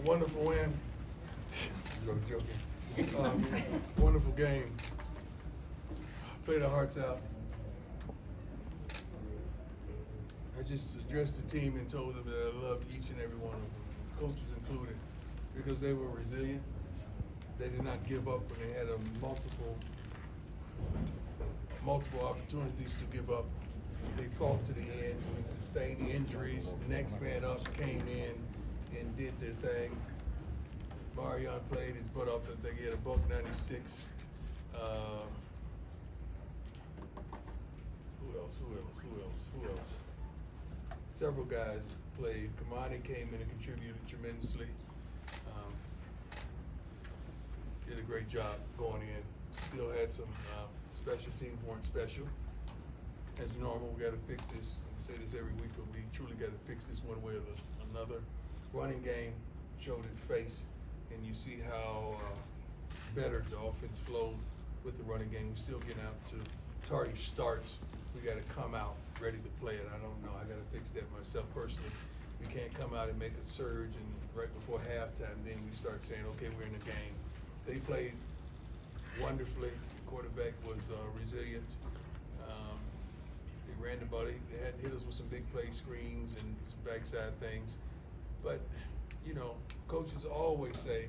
wonderful win. I'm joking. Wonderful game. Played our hearts out. I just addressed the team and told them that I loved each and every one of them, coaches included, because they were resilient. They did not give up when they had multiple opportunities to give up. They fought to the end. We sustained injuries. The next man up came in and did their thing. Marion played his butt off. I think he had a buck 96. Who else? Several guys played. Kamani came in and contributed tremendously. Did a great job going in. Still had some special teams weren't special. As normal, we got to fix this. I say this every week, but we truly got to fix this one way or another. Running game showed its face, and you see how better the offense flowed with the running game. We're still getting out to tardy starts. We got to come out ready to play it. I don't know. I got to fix that myself personally. We can't come out and make a surge, and right before halftime, then we start saying, okay, we're in the game. They played wonderfully. The quarterback was resilient. They ran the ball. They had hit us with some big play screens and some backside things. But, you know, coaches always say,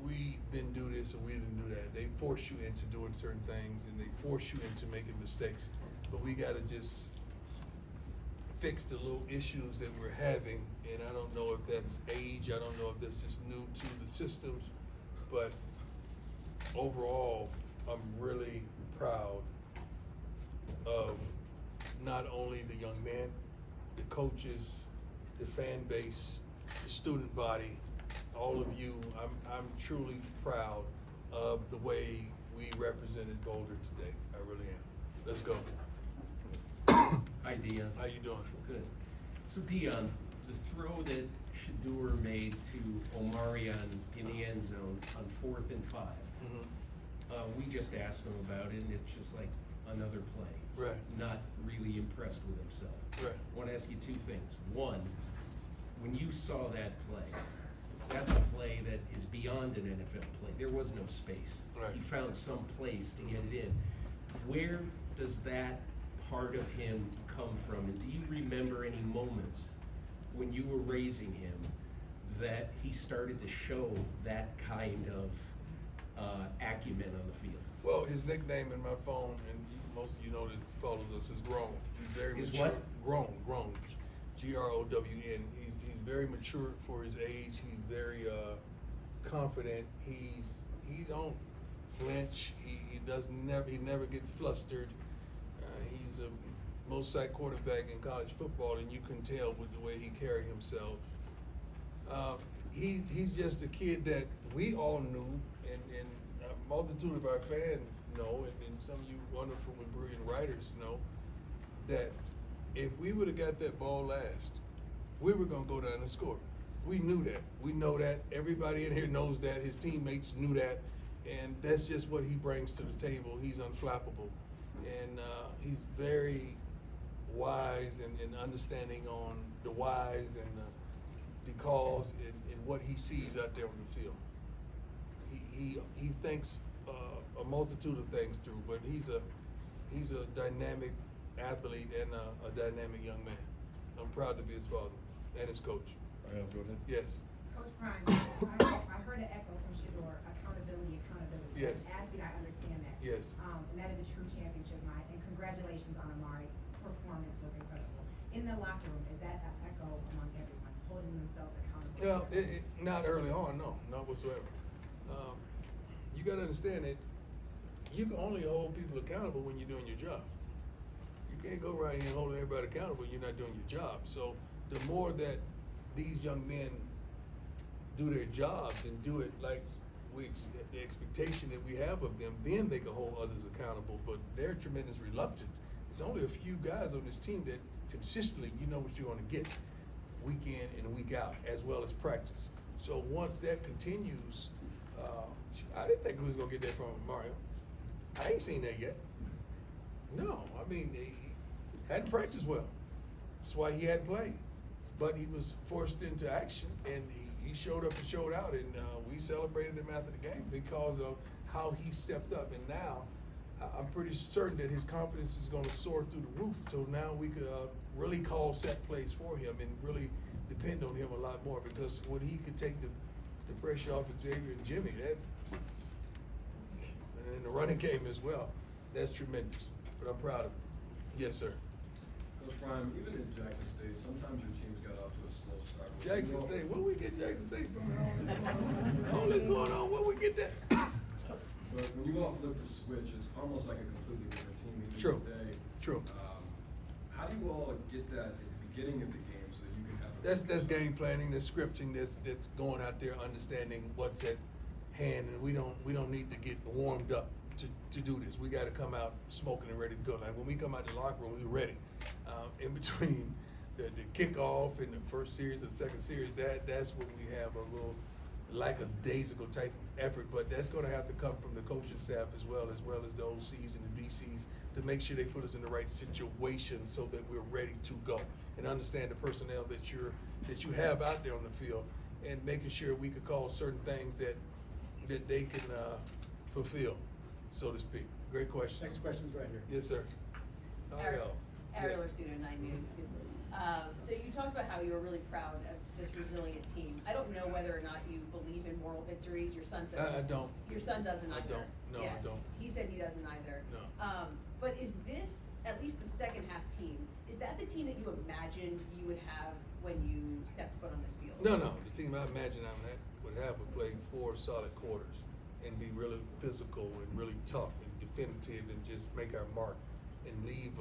we didn't do this or we didn't do that. They force you into doing certain things and they force you into making mistakes. But we got to just fix the little issues that we're having. And I don't know if that's age. I don't know if that's just new to the systems. But overall, I'm really proud of not only the young men, the coaches, the fan base, the student body, all of you. I'm truly proud of the way we represented Boulder today. I really am. Let's go. Hi, Deion. How you doing? Good. So, Deion, the throw that Shador made to Omarion in the end zone on 4th and 5, we just asked him about it, and it's just like another play. Right. Not really impressed with himself. Right. I want to ask you two things. One, when you saw that play, that's a play that is beyond an NFL play. There was no space. Right. He found some place to get it in. Where does that part of him come from? And do you remember any moments when you were raising him that he started to show that kind of acumen on the field? Well, his nickname in my phone, and most of you know that follows us, is Grown. He's very Is mature. what? Grown. G-R-O-W-N. He's very mature for his age. He's very confident. He don't flinch. He never gets flustered. He's a most sacked quarterback in college football, and you can tell with the way he carried himself. He's just a kid that we all knew, and a multitude of our fans know, and some of you wonderful and brilliant writers know, that if we would have got that ball last, we were going to go down and score. We knew that. We know that. Everybody in here knows that. His teammates knew that. And that's just what he brings to the table. He's unflappable. And he's very wise and understanding on the whys and the because and what he sees out there on the field. He thinks a multitude of things through, but he's a dynamic athlete and a dynamic young man. I'm proud to be his father and his coach. Go ahead. Yes. Coach Prime, I heard an echo from Shador, accountability. Yes. As an athlete, I understand that. Yes. And that is a true championship mind. And congratulations on Amari. Performance was incredible. In the locker room, is that an echo among everyone, holding themselves accountable? Well, not early on, no, not whatsoever. You got to understand that you can only hold people accountable when you're doing your job. You can't go right here and holding everybody accountable when you're not doing your job. So the more that these young men do their jobs and do it like the expectation that we have of them, then they can hold others accountable. But they're tremendous reluctant. There's only a few guys on this team that consistently, you know what you're going to get week in and week out, as well as practice. So once that continues, I didn't think we was going to get that from Mario. I ain't seen that yet. No, I mean, he hadn't practiced well. That's why he hadn't played. but he was forced into action, and he showed up and showed out, and we celebrated him after the game because of how he stepped up. And now I'm pretty certain that his confidence is going to soar through the roof. So now we could really call set plays for him and really depend on him a lot more, because when he could take the pressure off Xavier and Jimmy, that, and in the running game as well, that's tremendous. But I'm proud of him. Yes, sir. Coach Brian, even in Jackson State, sometimes your teams got off to a slow start. Jackson State, where we get Jackson State from? All this going on, where we get that? But when you all flip the switch, it's almost like a completely different team even True. today. True. How do you all get that at the beginning of the game so that you can have That's game planning, that's scripting, that's going out there understanding what's at hand, and we don't need to get warmed up to do this. We got to come out smoking and ready to go. Like when we come out the locker room, we're ready. In between the kickoff and the first series and the second series, that's when we have a little lackadaisical type of effort. But that's going to have to come from the coaching staff as well as the OCs and the DCs to make sure they put us in the right situation so that we're ready to go and understand the personnel that you have out there on the field, and making sure we could call certain things that they can fulfill, so to speak. Great question. Next question's right here. Yes, sir. Ariel Arsuto, 9 News. So you talked about how you were really proud of this resilient team. I don't know whether or not you believe in moral victories. Your son says I don't. Your son doesn't I either. don't. No, Yeah. I don't. He said he doesn't either. No. But is this, at least the second half team, is that the team that you imagined you would have when you stepped foot on this field? No. The team I imagine would have would play 4 solid quarters and be really physical and really tough and definitive and just make our mark and leave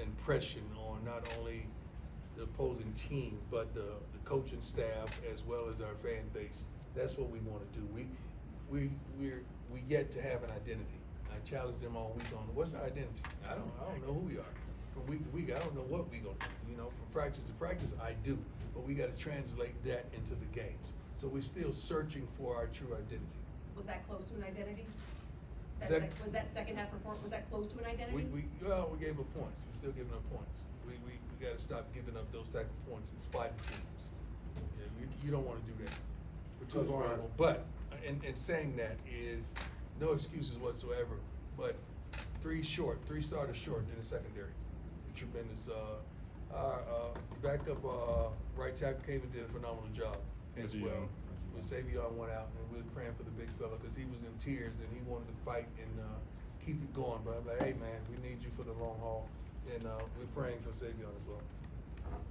impression on not only the opposing team but the coaching staff as well as our fan base. That's what we want to do. We yet to have an identity. I challenged them all week on what's our identity. I don't know who we are. From week to week, I don't know what we gonna do. You know, from practice to practice, I do, but we got to translate that into the games. So we're still searching for our true identity. Was that close to an identity? Sec- Was that second half performance, was that close to an identity? We gave up points. We're still giving up points. We got to stop giving up those type of points and spotting teams. Yeah, you don't want to do that. We're too Coach Brian. vulnerable. But and saying that is no excuses whatsoever. But 3 starters short in the secondary. Tremendous. Our backup right tackle came and did a phenomenal job as well. When Savion went out, and we were praying for the big fella because he was in tears and he wanted to fight and keep it going. But I'm like, hey man, we need you for the long haul, and we're praying for Savion as well.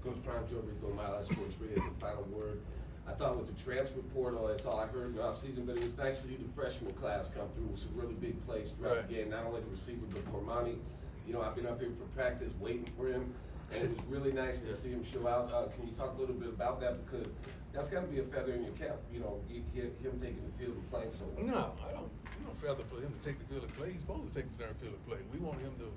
Coach Brian, Joe Rico, My Life Sports Radio, the final word. I thought with the transfer portal, that's all I heard in the offseason, but it was nice to see the freshman class come through with some really big plays throughout the game, not only the receiver, but Cormani. You know, I've been up here for practice waiting for him, and it was really nice to see him show out. Can you talk a little bit about that? Because that's got to be a feather in your cap, you know, him taking the field and playing so well. No, I don't. We don't feather for him to take the field and play. He's supposed to take the darn field and play. We want him to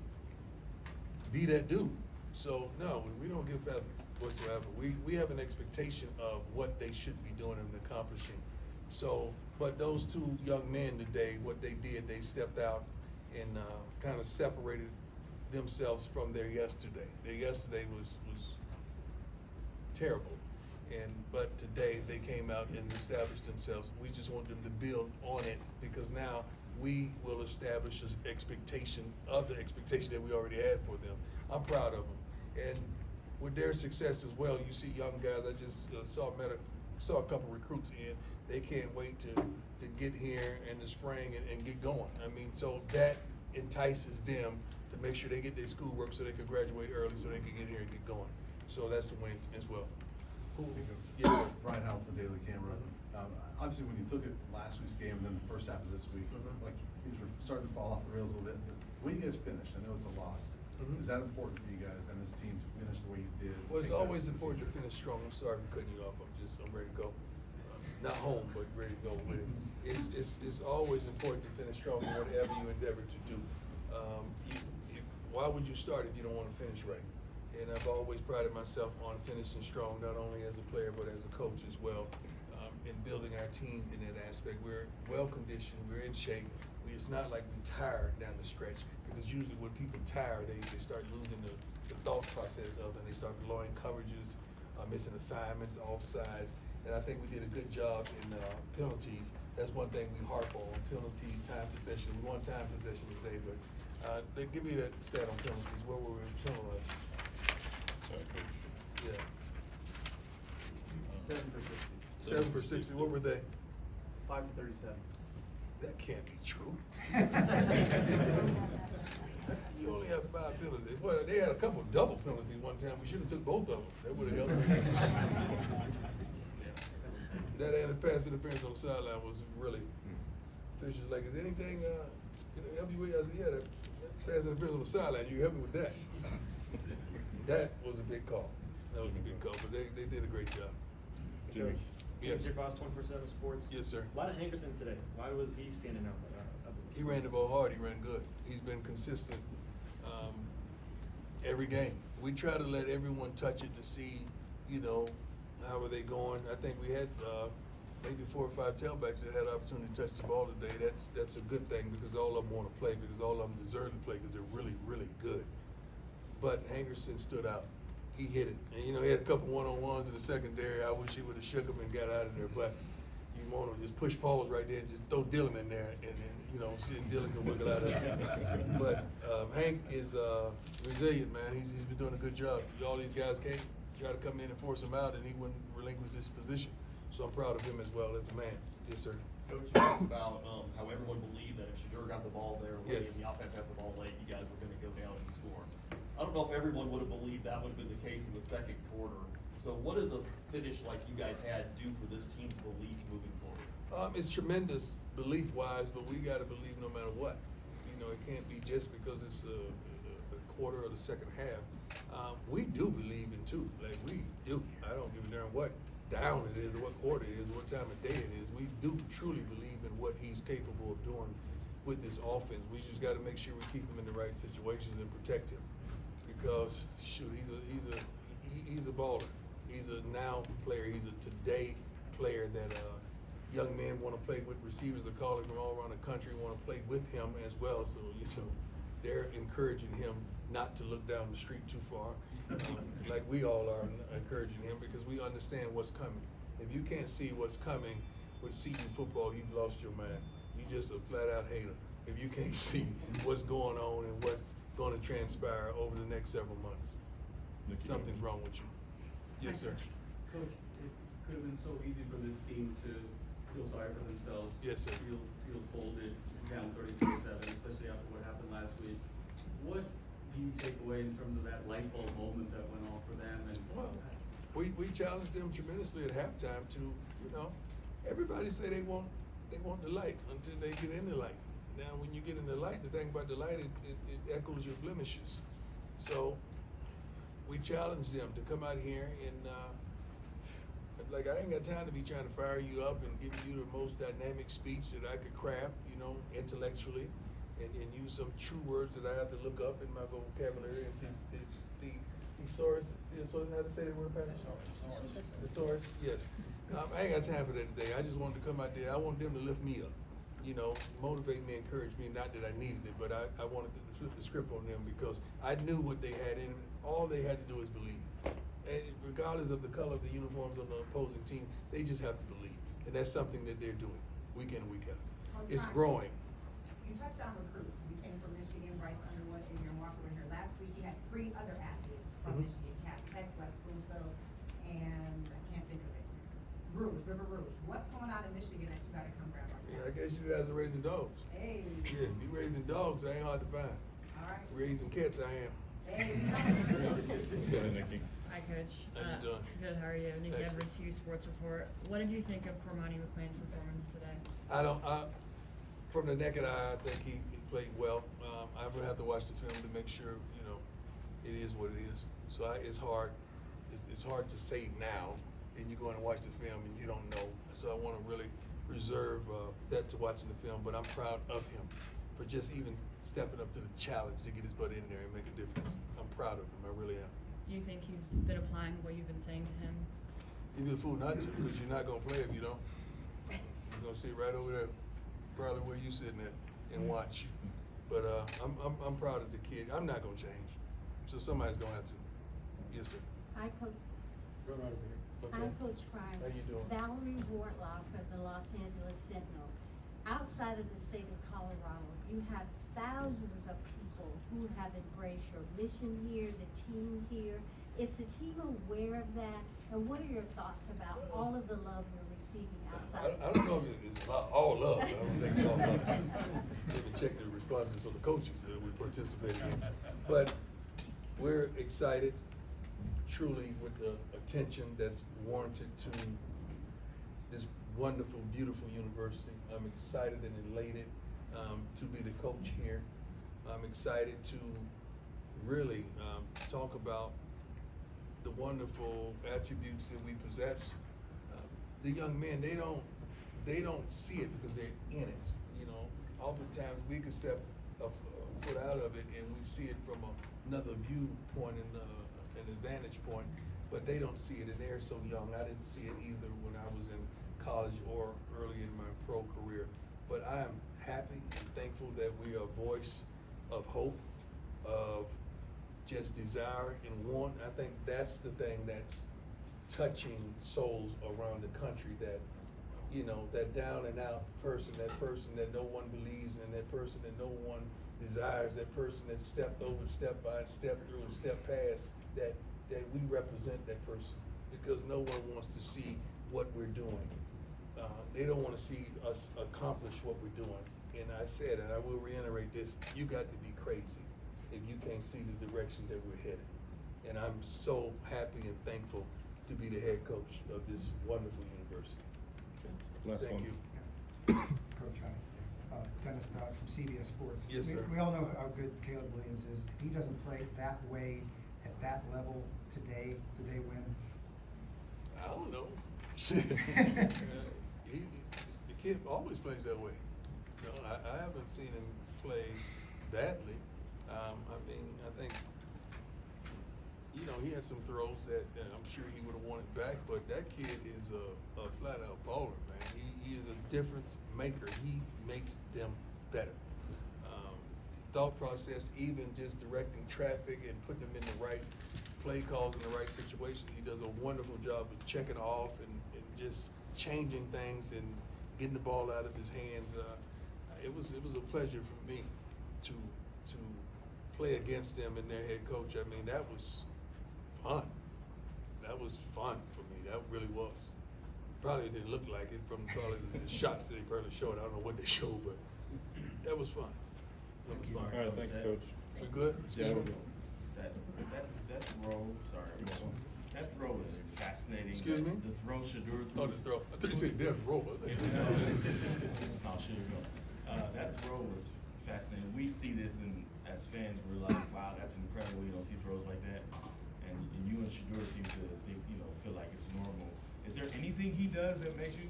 be that dude. So no, we don't give feathers whatsoever. We have an expectation of what they should be doing and accomplishing. So, but those 2 young men today, what they did, they stepped out and kind of separated themselves from their yesterday. Their yesterday was terrible, but today they came out and established themselves. We just want them to build on it, because now we will establish an expectation of the expectation that we already had for them. I'm proud of them, and with their success as well, you see young guys. I just saw a couple recruits in. They can't wait to get here in the spring and get going. I mean, so that entices them to make sure they get their schoolwork so they can graduate early so they can get here and get going. So that's the win as well. Yeah, Brian Howell from the Daily Camera. Obviously, when you took it last week's game and then the first half of this week, like things were starting to fall off the rails a little bit. But when you guys finished, I know it's a loss. Is that important for you guys and this team to finish the way you did? Well, it's always important to finish strong. I'm sorry for cutting you off. I'm ready to go. Not home, but ready to go with it. It's always important to finish strong in whatever you endeavor to do. Why would you start if you don't want to finish right? And I've always prided myself on finishing strong, not only as a player but as a coach as well, in building our team in that aspect. We're well conditioned, we're in shape. It's not like we're tired down the stretch, because usually when people tire, they start losing the thought process of it, and they start blowing coverages missing assignments, offsides, and I think we did a good job in penalties. That's one thing we harp on, penalties, time possession. We won time possession today, but give me that stat on penalties. Where were we penalized? Sorry, Coach. Yeah. 7 for 60. 7 for 60. What were they? 5 for 37. That can't be true. You only have 5 penalties. Well, they had a couple of double penalties one time. We should have took both of them. That would have helped. That and the pass interference on the sideline was really. Fisher's like, is anything can I help you with? I said, yeah, that pass interference on the sideline. You help me with that. That was a big call. That was a big call, but they did a great job. Jimmy. Yes. Mr. Foss, 24/7 Sports. Yes, sir. A lot of Hankerson today. Why was he standing out? He ran the ball hard. He ran good. He's been consistent every game. We try to let everyone touch it to see, how are they going. I think we had maybe 4 or 5 tailbacks that had the opportunity to touch the ball today. That's a good thing because all of them want to play, because all of them deserve to play because they're really, really good. But Hankerson stood out. He hit it. And, he had a couple one-on-ones in the secondary. I wish he would have shook him and got out of there. But you want to just push Pauls right there and just throw Dylan in there and then, see if Dylan can wiggle out of it. But Hank is resilient, man. He's been doing a good job. All these guys came, try to come in and force him out, and he wouldn't relinquish his position. So I'm proud of him as well as a man. Yes, sir. Coach, you talked about how everyone believed that if Shadur got the ball there late Yes. and the offense had the ball late, you guys were going to go down and score. I don't know if everyone would have believed that would have been the case in the second quarter. So what does a finish like you guys had do for this team's belief moving forward? It's tremendous belief-wise, but we got to believe no matter what. It can't be just because it's a quarter of the second half. We do believe in two. Like, we do. I don't give a darn what down it is, or what quarter it is, or what time of day it is. We do truly believe in what he's capable of doing with this offense. We just got to make sure we keep him in the right situations and protect him. Because shoot, he's a baller. He's a now player. He's a today player that young men want to play with. Receivers are calling from all around the country, want to play with him as well. So they're encouraging him not to look down the street too far, like we all are encouraging him, because we understand what's coming. If you can't see what's coming with Seton football, you've lost your mind. You're just a flat out hater. If you can't see what's going on and what's going to transpire over the next several months, something's wrong with you. Yes, sir. Coach, it could have been so easy for this team to feel sorry for themselves. Yes, sir. Feel folded, down 30-7, especially after what happened last week. What do you take away in terms of that light bulb moment that went off for them? And Well, we challenged them tremendously at halftime to, everybody say they want the light until they get in the light. Now, when you get in the light, the thing about the light, it echoes your blemishes. So we challenged them to come out here and I ain't got time to be trying to fire you up and give you the most dynamic speech that I could craft, intellectually, and use some true words that I have to look up in my vocabulary. And the thesaurus, how to say that word, Pastor? Thesaurus, yes. I ain't got time for that today. I just wanted to come out there. I want them to lift me up, motivate me, encourage me. Not that I needed it, but I wanted to flip the script on them because I knew what they had in them. All they had to do is believe. And regardless of the color of the uniforms on the opposing team, they just have to believe. And that's something that they're doing week in and week out. It's growing. You touched on recruits. You came from Michigan, Bryce Underwood, and your Walker were here last week. You had 3 other athletes from Michigan, Cass Tech, West Bloomfield, and I can't think of it. River Rouge. What's going on in Michigan that you gotta come grab our Yeah, I guess you guys are raising dogs. Hey. Yeah, if you raising dogs, I ain't hard to find. All right. Raising cats, I am. Hey. Yeah. Hi, Coach. How you doing? Good, how are you? Nikki Excellent. Edwards, Hughes Sports Report. What did you think of Cormani McLean's performance today? From the naked eye, I think he played well. I would have to watch the film to make sure, it is what it is. So it's hard. It's hard to say now, and you go in and watch the film and you don't know. So I want to really reserve that to watching the film, but I'm proud of him for just even stepping up to the challenge to get his butt in there and make a difference. I'm proud of him, I really am. Do you think he's been applying what you've been saying to him? You'd be a fool not to, because you're not gonna play if you don't. You're gonna sit right over there, probably where you sitting at, and watch. But I'm proud of the kid. I'm not gonna change, so somebody's gonna have to. Yes, sir. Hi, Coach. Run right over here. Hi, Okay. Coach Prime. How you doing? Valerie Wortlaw from the Los Angeles Sentinel. Outside of the state of Colorado, you have thousands of people who have embraced your mission here, the team here. Is the team aware of that? And what are your thoughts about all of the love you're receiving outside? I don't know if it's all love. I don't think it's all love. Let me check the responses for the coaches that we participated in. But we're excited, truly, with the attention that's warranted to this wonderful, beautiful university. I'm excited and elated to be the coach here. I'm excited to really talk about the wonderful attributes that we possess. The young men, they don't see it because they're in it. You know, oftentimes we can step a foot out of it and we see it from another viewpoint and an advantage point, but they don't see it, and they're so young. I didn't see it either when I was in college or early in my pro career. But I am happy and thankful that we are a voice of hope, of just desire and want. I think that's the thing that's touching souls around the country, that, you know, that down and out person that no one believes in, that person that no one desires, that person that stepped over, stepped by, stepped through, and stepped past, that we represent that person, because no one wants to see what we're doing. They don't want to see us accomplish what we're doing. And I said, and I will reiterate this, you got to be crazy if you can't see the direction that we're headed. And I'm so happy and thankful to be the head coach of this wonderful university. Last Thank one. you. Coach, hi. Dennis Dodd from CBS Sports. Yes, sir. We all know how good Caleb Williams is. If he doesn't play that way at that level today, do they win? I don't know. The kid always plays that way. You know, I haven't seen him play badly. I think, you know, he had some throws that I'm sure he would have wanted back, but that kid is a flat out baller, man. He is a difference maker. He makes them better. Thought process, even just directing traffic and putting them in the right play calls in the right situation. He does a wonderful job of checking off and just changing things and getting the ball out of his hands. It was a pleasure for me to play against them and their head coach. I mean, that was fun. That was fun for me. That really was. Probably didn't look like it from probably the shots that they probably showed. I don't know what they showed, but that was fun. That was fun. All right, thanks, Coach. We good? Yeah, we're good. That throw, sorry, that throw was fascinating. Excuse me? The throw, Shadur Oh, the throw. I thought you said death roll. No, Shadur. That throw was fascinating. We see this as fans, we're like, wow, that's incredible. You don't see throws like that. And you and Shadur seem to think, feel like it's normal. Is there anything he does that makes you,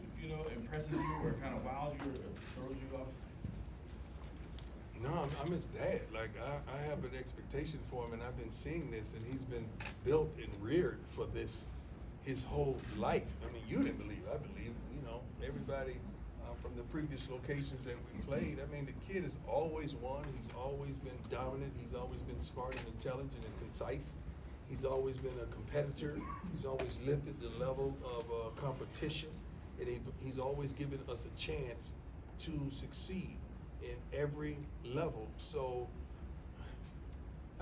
impresses you or kind of wows you or throws you off? No, I'm his dad. Like, I have an expectation for him, and I've been seeing this, and he's been built and reared for this his whole life. I mean, you didn't believe, I believe, everybody from the previous locations that we played. I mean, the kid has always won. He's always been dominant. He's always been smart and intelligent and concise. He's always been a competitor. He's always lifted the level of competition, and he's always given us a chance to succeed in every level. So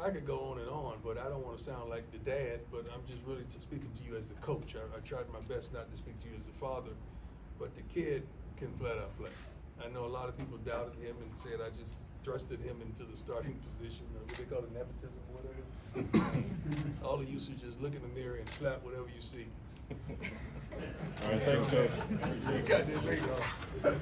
I could go on, but I don't want to sound like the dad, but I'm just really speaking to you as the coach. I tried my best not to speak to you as the father, but the kid can flat out play. I know a lot of people doubted him and said I just thrusted him into the starting position, what they call it, nepotism, whatever. All of you should just look in the mirror and clap whatever you see. All right, thanks, Coach. You got this later on.